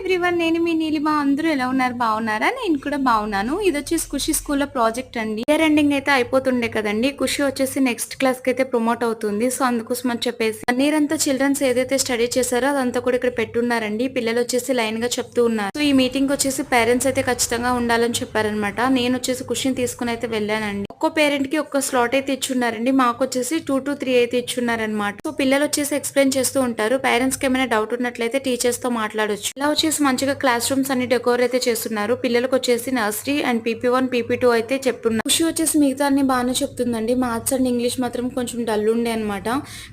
Everyone, నేను మీ నీలిమ. అందరూ ఎలా ఉన్నారు? బాగున్నారా? నేను కూడా బాగున్నాను. ఇది వచ్చేసి ఖుషి స్కూల్లో ప్రాజెక్ట్ అండి. ఇయర్ ఎండింగ్ అయితే అయిపోతుండే కదండి. ఖుషి వచ్చేసి నెక్స్ట్ క్లాస్ కి అయితే ప్రమోట్ అవుతుంది. సో అందుకోసం అని చెప్పేసి నీరంతా చిల్డ్రన్స్ ఏదైతే స్టడీ చేశారో అదంతా కూడా ఇక్కడ పెట్టున్నారండి. పిల్లలు వచ్చేసి లైన్ గా చెప్తూ ఉన్నారు. సో ఈ మీటింగ్ వచ్చేసి పేరెంట్స్ అయితే ఖచ్చితంగా ఉండాలని చెప్పారనమాట. నేను వచ్చేసి ఖుషిని తీసుకుని అయితే వెళ్ళానండి. ఒక్కో పేరెంట్ కి ఒక్క స్లాట్ అయితే ఇచ్చున్నారండి. మాకు వచ్చేసి 2 to 3 అయితే ఇచ్చున్నారనమాట. సో పిల్లలు వచ్చేసి ఎక్స్ప్లెయిన్ చేస్తూ ఉంటారు. పేరెంట్స్ కి ఏమైనా డౌట్ ఉన్నట్లయితే టీచర్స్ తో మాట్లాడొచ్చు. ఇలా వచ్చేసి మంచిగా క్లాస్ రూమ్స్ అన్ని డెకోర్ అయితే చేస్తున్నారు. పిల్లలకు వచ్చేసి నర్సరీ అండ్ PP1 PP2 అయితే చెప్తున్నారు. ఖుషి వచ్చేసి మిగతా అన్ని బాగానే చెప్తుందండి. మ్యాథ్స్ అండ్ ఇంగ్లీష్ మాత్రం కొంచెం డల్ ఉండే అనమాట.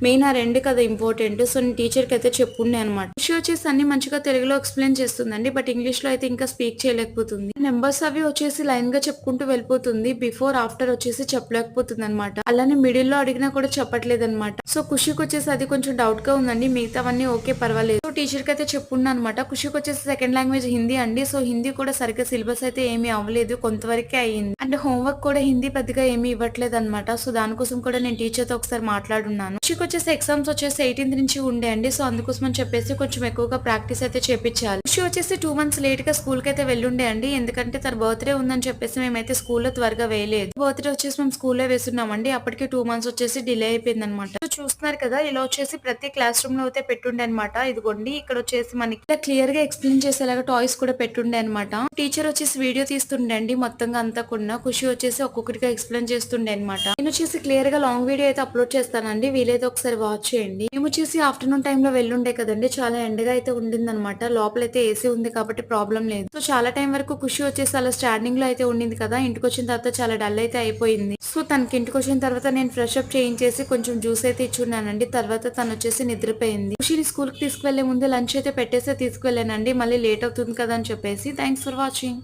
మెయిన్ ఆ రెండు కదా ఇంపార్టెంట్. సో నేను టీచర్ కి అయితే చెప్పుండే అనమాట. ఖుషి వచ్చేసి అన్ని మంచిగా తెలుగులో ఎక్స్ప్లెయిన్ చేస్తుందండి. బట్ ఇంగ్లీష్ లో అయితే ఇంకా స్పీక్ చేయలేకపోతుంది. నెంబర్స్ అవి వచ్చేసి లైన్ గా చెప్పుకుంటూ వెళ్ళిపోతుంది. బిఫోర్ ఆఫ్టర్ వచ్చేసి చెప్పలేకపోతుంది అనమాట. అలానే మిడిల్ లో అడిగినా కూడా చెప్పట్లేదు అనమాట. సో ఖుషికి వచ్చేసి అది కొంచెం డౌట్ గా ఉందండి. మిగతావన్నీ ఓకే పర్వాలేదు. సో టీచర్ కి అయితే చెప్పున్నా అనమాట. ఖుషికి వచ్చేసి సెకండ్ లాంగ్వేజ్ హిందీ అండి. సో హిందీ కూడా సరిగ్గా సిలబస్ అయితే ఏమీ అవ్వలేదు, కొంతవరకే అయ్యింది. అండ్ హోంవర్క్ కూడా హిందీ పెద్దగా ఏమీ ఇవ్వట్లేదు అనమాట. సో దానికోసం కూడా నేను టీచర్ తో ఒకసారి మాట్లాడున్నాను. ఖుషికి వచ్చేసి ఎగ్జామ్స్ వచ్చేసి 18th నుంచి ఉండే అండి. సో అందుకోసం అని చెప్పేసి కొంచెం ఎక్కువగా ప్రాక్టీస్ అయితే చేపించాలి. ఖుషి వచ్చేసి 2 months లేట్ గా స్కూల్ కి అయితే వెళ్ళుండే అండి. ఎందుకంటే తన బర్త్డే ఉందని చెప్పేసి మేమైతే స్కూల్లో త్వరగా వేయలేదు. బర్త్డే వచ్చేసి మేము స్కూల్లో వేస్తున్నామండి. అప్పటికి 2 months వచ్చేసి డిలే అయిపోయింది అనమాట. చూస్తున్నారు కదా, ఇలా వచ్చేసి ప్రతి క్లాస్ రూమ్ లో అయితే పెట్టుండే అనమాట. ఇదిగోండి ఇక్కడ వచ్చేసి మనకి క్లియర్ గా ఎక్స్ప్లెయిన్ చేసేలాగా టాయ్స్ కూడా పెట్టుండే అనమాట. టీచర్ వచ్చేసి వీడియో తీస్తుండే అండి మొత్తంగా అంతా కూడా. ఖుషి వచ్చేసి ఒక్కొక్కరిగా ఎక్స్ప్లెయిన్ చేస్తుండే అనమాట. నేను వచ్చేసి క్లియర్ గా లాంగ్ వీడియో అయితే అప్లోడ్ చేస్తానండి. వీలైతే ఒకసారి వాచ్ చేయండి. మేము వచ్చేసి ఆఫ్టర్నూన్ టైమ్ లో వెళ్ళుండే కదండి. చాలా ఎండగా అయితే ఉండింది అనమాట. లోపలైతే ఏసీ ఉంది కాబట్టి ప్రాబ్లం లేదు. సో చాలా టైం వరకు ఖుషి వచ్చేసి అలా స్టాండింగ్ లో అయితే ఉండింది కదా. ఇంటికి వచ్చిన తర్వాత చాలా డల్ అయితే అయిపోయింది. సో తనకి ఇంటికి వచ్చిన తర్వాత నేను ఫ్రెష్ అప్ చేయించేసి కొంచెం జ్యూస్ అయితే ఇచ్చున్నానండి. తర్వాత తను వచ్చేసి నిద్రపోయింది. ఖుషిని స్కూల్ కి తీసుకువెళ్లే ముందే లంచ్ అయితే పెట్టేసి తీసుకువెళ్ళానండి. మళ్ళీ లేట్ అవుతుంది కదా అని చెప్పేసి. Thanks for watching.